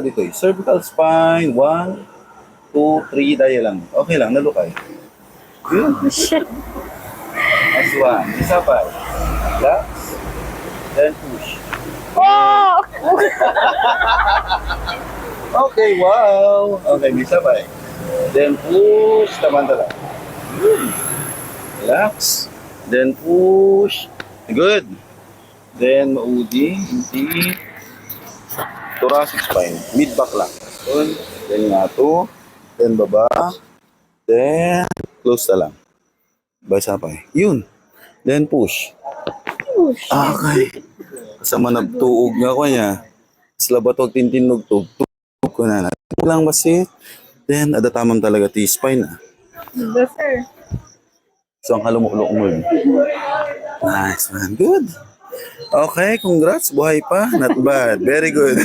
dito eh. Cervical spine, 1, 2, 3, daya lang. Okay lang, nalukay. Yun. As one. Isa pa. Relax. Then push. Oh! Okay, wow. Okay, may sabay. Then push. Tamanda lang. Yun. Relax. Then push. Good. Then maudi. Hindi. Thoracic spine. Mid-back lang. Yun. Then nga to. Then baba. Then close na lang. Basa pa eh. Yun. Then push. Okay. Kasama nagtuog nga ko niya. Sila ba ito tintinog to? Tuog ko na. Lang basit. Then, adatamam talaga T-spine na. Yes, sir. So, ang halumulok mo yun. Nice, man. Good. Okay, congrats. Buhay pa. Not bad. Very good.